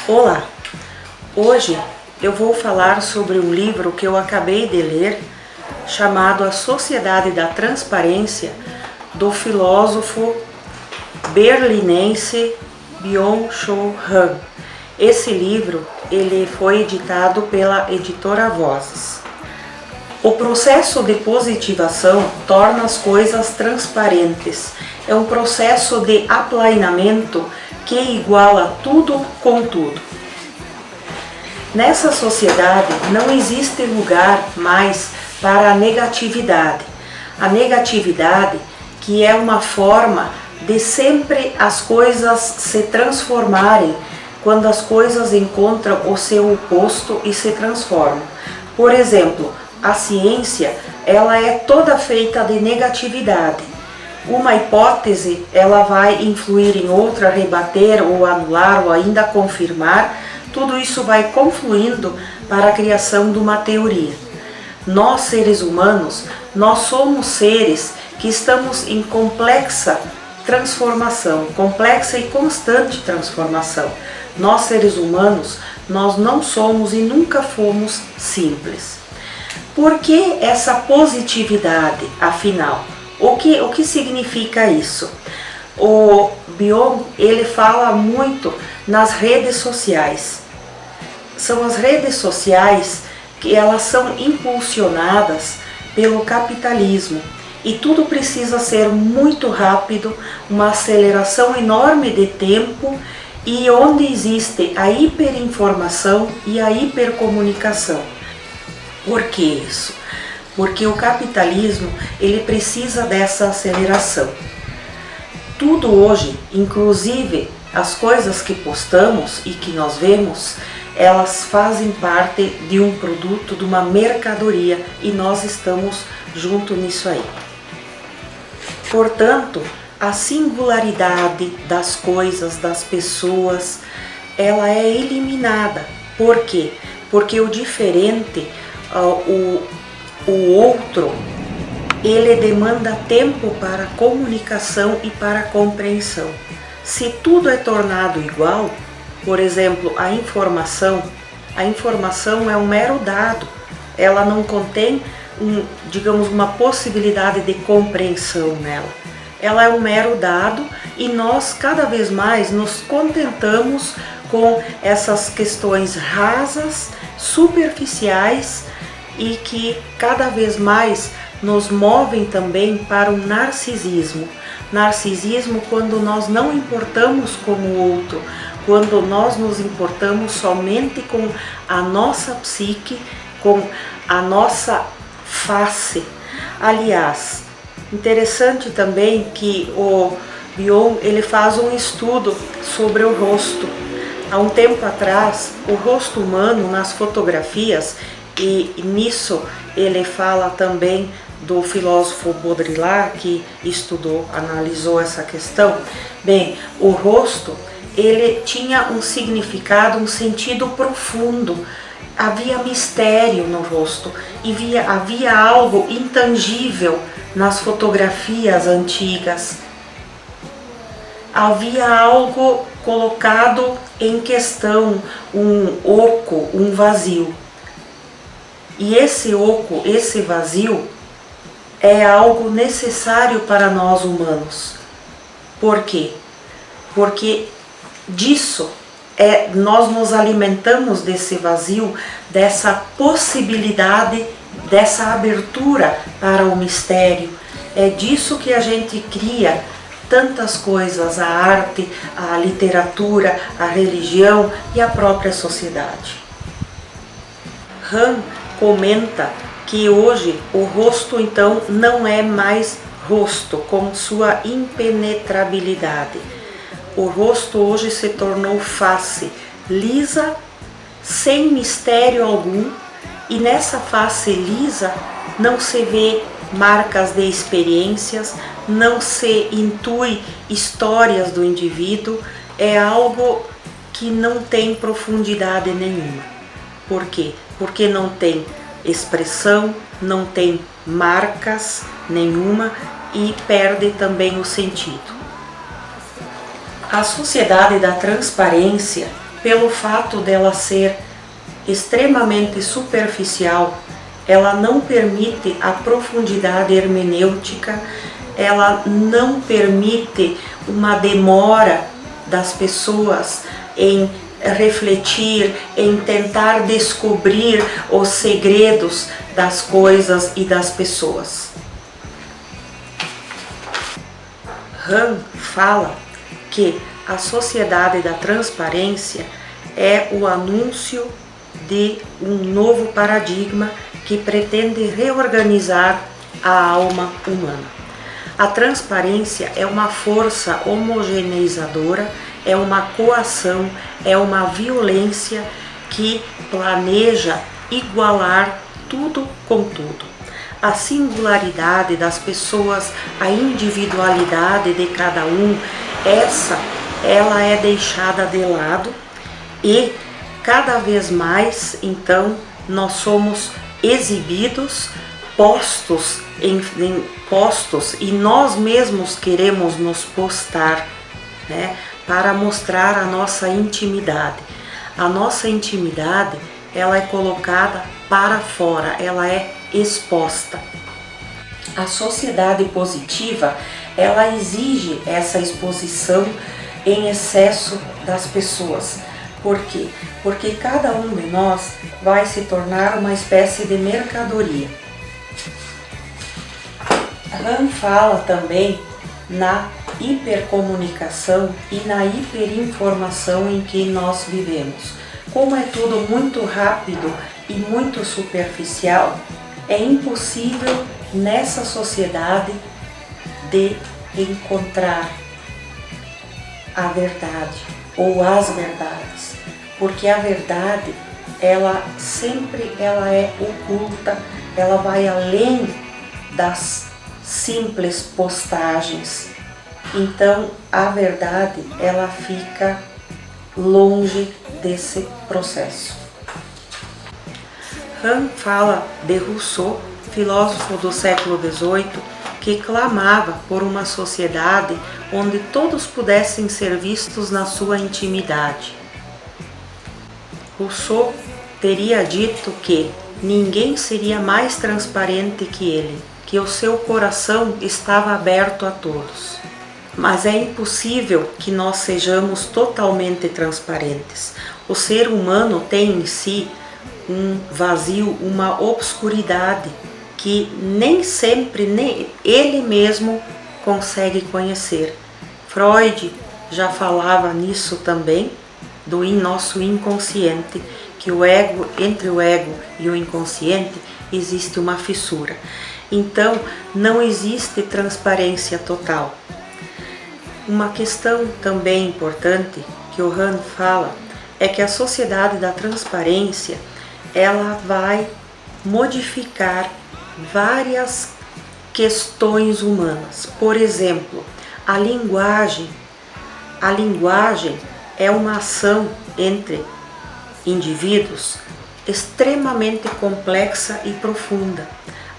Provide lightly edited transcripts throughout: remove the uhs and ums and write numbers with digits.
Olá! Hoje eu vou falar sobre um livro que eu acabei de ler, chamado A Sociedade da Transparência, do filósofo berlinense Byung-Chul Han. Esse livro ele foi editado pela editora Vozes. O processo de positivação torna as coisas transparentes. É um processo de aplainamento que iguala tudo com tudo. Nessa sociedade não existe lugar mais para a negatividade. A negatividade que é uma forma de sempre as coisas se transformarem quando as coisas encontram o seu oposto e se transformam. Por exemplo, a ciência ela é toda feita de negatividade. Uma hipótese ela vai influir em outra, rebater ou anular ou ainda confirmar. Tudo isso vai confluindo para a criação de uma teoria. Nós, seres humanos, nós somos seres que estamos em complexa transformação, complexa e constante transformação. Nós, seres humanos, nós não somos e nunca fomos simples. Por que essa positividade, afinal? O que significa isso? O Byung, ele fala muito nas redes sociais. São as redes sociais que elas são impulsionadas pelo capitalismo e tudo precisa ser muito rápido, uma aceleração enorme de tempo e onde existe a hiperinformação e a hipercomunicação. Por que isso? Porque o capitalismo ele precisa dessa aceleração. Tudo hoje, inclusive as coisas que postamos e que nós vemos, elas fazem parte de um produto, de uma mercadoria e nós estamos junto nisso aí. Portanto, a singularidade das coisas, das pessoas, ela é eliminada. Por quê? Porque o diferente, o outro, ele demanda tempo para comunicação e para compreensão. Se tudo é tornado igual, por exemplo, a informação é um mero dado, ela não contém, digamos, uma possibilidade de compreensão nela. Ela é um mero dado e nós cada vez mais nos contentamos com essas questões rasas, superficiais e que cada vez mais nos movem também para o narcisismo. Narcisismo quando nós não importamos com o outro, quando nós nos importamos somente com a nossa psique, com a nossa face. Aliás, interessante também que o Byung ele faz um estudo sobre o rosto. Há um tempo atrás, o rosto humano nas fotografias, e nisso ele fala também do filósofo Baudrillard, que estudou, analisou essa questão. Bem, o rosto ele tinha um significado, um sentido profundo. Havia mistério no rosto e havia algo intangível nas fotografias antigas. Havia algo colocado em questão, um oco, um vazio. E esse oco, esse vazio, é algo necessário para nós humanos. Por quê? Porque disso nós nos alimentamos desse vazio, dessa possibilidade, dessa abertura para o mistério. É disso que a gente cria tantas coisas, a arte, a literatura, a religião e a própria sociedade. Han comenta que hoje o rosto então não é mais rosto, com sua impenetrabilidade. O rosto hoje se tornou face, lisa, sem mistério algum, e nessa face lisa não se vê marcas de experiências, não se intui histórias do indivíduo, é algo que não tem profundidade nenhuma. Por quê? Porque não tem expressão, não tem marcas nenhuma e perde também o sentido. A sociedade da transparência pelo fato dela ser extremamente superficial, ela não permite a profundidade hermenêutica, ela não permite uma demora das pessoas em refletir, em tentar descobrir os segredos das coisas e das pessoas. Han fala que a sociedade da transparência é o anúncio de um novo paradigma que pretende reorganizar a alma humana. A transparência é uma força homogeneizadora, é uma coação, é uma violência que planeja igualar tudo com tudo. A singularidade das pessoas, a individualidade de cada um, ela é deixada de lado e cada vez mais, então, nós somos exibidos, postos e nós mesmos queremos nos postar, né, para mostrar a nossa intimidade. A nossa intimidade, ela é colocada para fora, ela é exposta. A sociedade positiva, ela exige essa exposição em excesso das pessoas. Por quê? Porque cada um de nós vai se tornar uma espécie de mercadoria. Han fala também na hipercomunicação e na hiperinformação em que nós vivemos. Como é tudo muito rápido e muito superficial, é impossível nessa sociedade de encontrar a verdade ou as verdades, porque a verdade ela é oculta, ela vai além das simples postagens. Então a verdade ela fica longe desse processo. Han fala de Rousseau, filósofo do século XVIII, que clamava por uma sociedade onde todos pudessem ser vistos na sua intimidade. Rousseau teria dito que ninguém seria mais transparente que ele, que o seu coração estava aberto a todos. Mas é impossível que nós sejamos totalmente transparentes. O ser humano tem em si um vazio, uma obscuridade que nem sempre nem ele mesmo consegue conhecer. Freud já falava nisso também, do nosso inconsciente, que o ego, entre o ego e o inconsciente existe uma fissura. Então não existe transparência total. Uma questão também importante que o Han fala é que a sociedade da transparência ela vai modificar várias questões humanas. Por exemplo, a linguagem. A linguagem é uma ação entre indivíduos extremamente complexa e profunda.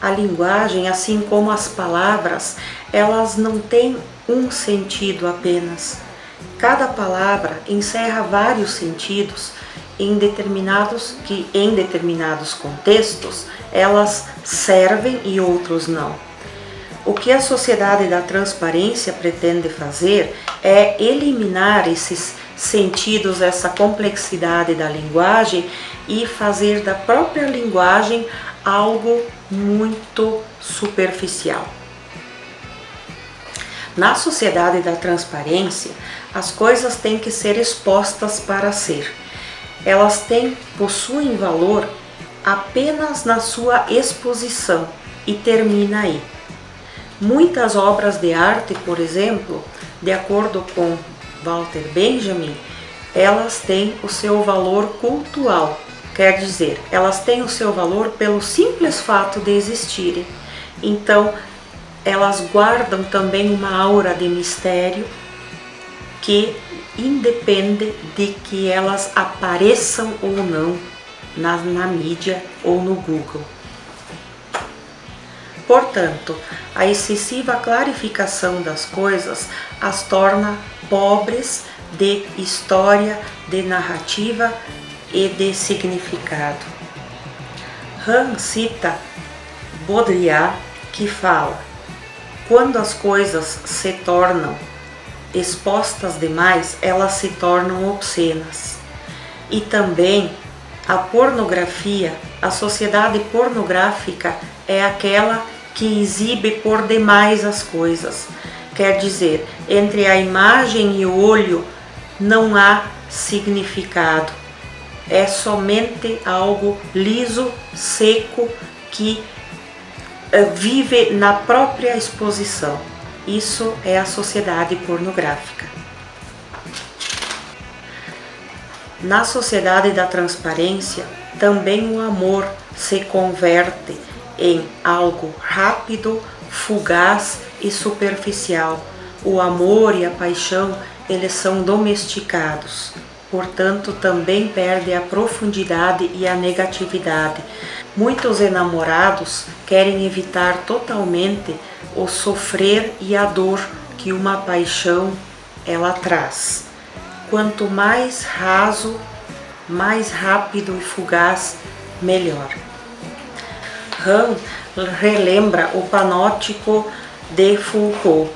A linguagem, assim como as palavras, elas não têm um sentido apenas. Cada palavra encerra vários sentidos em determinados contextos elas servem e outros não. O que a sociedade da transparência pretende fazer é eliminar esses sentidos, essa complexidade da linguagem e fazer da própria linguagem algo muito superficial. Na sociedade da transparência, as coisas têm que ser expostas para ser. Elas possuem valor apenas na sua exposição e termina aí. Muitas obras de arte, por exemplo, de acordo com Walter Benjamin, elas têm o seu valor cultural, quer dizer, elas têm o seu valor pelo simples fato de existirem. Então, elas guardam também uma aura de mistério que independe de que elas apareçam ou não na mídia ou no Google. Portanto, a excessiva clarificação das coisas as torna pobres, de história, de narrativa e de significado. Han cita Baudrillard, que fala: quando as coisas se tornam expostas demais, elas se tornam obscenas. E também a pornografia, a sociedade pornográfica é aquela que exibe por demais as coisas. Quer dizer, entre a imagem e o olho não há significado. É somente algo liso, seco, que vive na própria exposição. Isso é a sociedade pornográfica. Na sociedade da transparência, também o amor se converte em algo rápido, fugaz e superficial. O amor e a paixão, eles são domesticados. Portanto, também perde a profundidade e a negatividade. Muitos enamorados querem evitar totalmente o sofrer e a dor que uma paixão ela traz. Quanto mais raso, mais rápido e fugaz, melhor. Han relembra o panóptico de Foucault.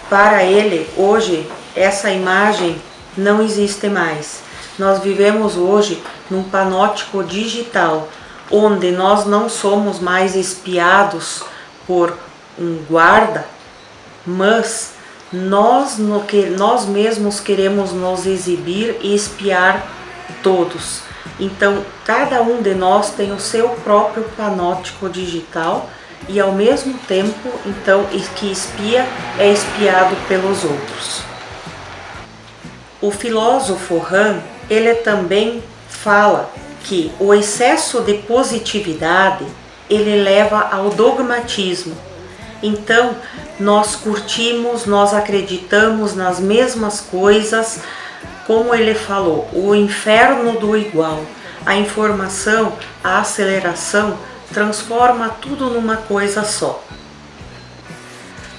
Para ele, hoje, essa imagem não existe mais. Nós vivemos hoje num panóptico digital, onde nós não somos mais espiados por um guarda, mas nós mesmos queremos nos exibir e espiar todos. Então, cada um de nós tem o seu próprio panóptico digital e, ao mesmo tempo, então, que espia é espiado pelos outros. O filósofo Han, ele também fala que o excesso de positividade, ele leva ao dogmatismo. Então, nós curtimos, nós acreditamos nas mesmas coisas, como ele falou, o inferno do igual. A informação, a aceleração, transforma tudo numa coisa só.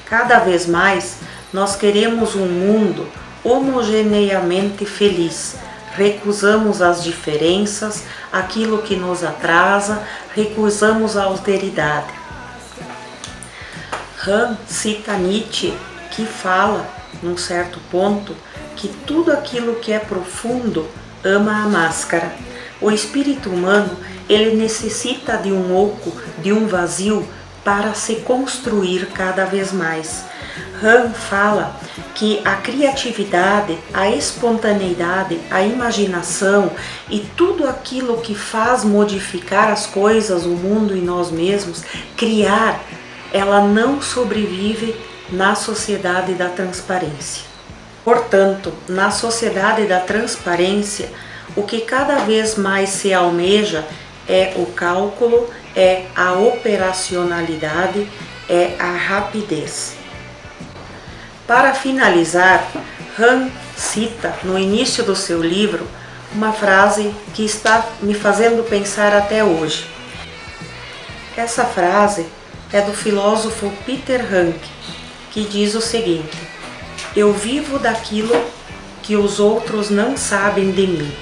Cada vez mais, nós queremos um mundo homogeneamente feliz. Recusamos as diferenças, aquilo que nos atrasa, recusamos a alteridade. Han cita Nietzsche, que fala, num certo ponto, que tudo aquilo que é profundo ama a máscara. O espírito humano, ele necessita de um oco, de um vazio, para se construir cada vez mais. Han fala que a criatividade, a espontaneidade, a imaginação e tudo aquilo que faz modificar as coisas, o mundo e nós mesmos, criar, ela não sobrevive na sociedade da transparência. Portanto, na sociedade da transparência, o que cada vez mais se almeja é o cálculo, é a operacionalidade, é a rapidez. Para finalizar, Han cita no início do seu livro uma frase que está me fazendo pensar até hoje. Essa frase é do filósofo Peter Hanke, que diz o seguinte: eu vivo daquilo que os outros não sabem de mim.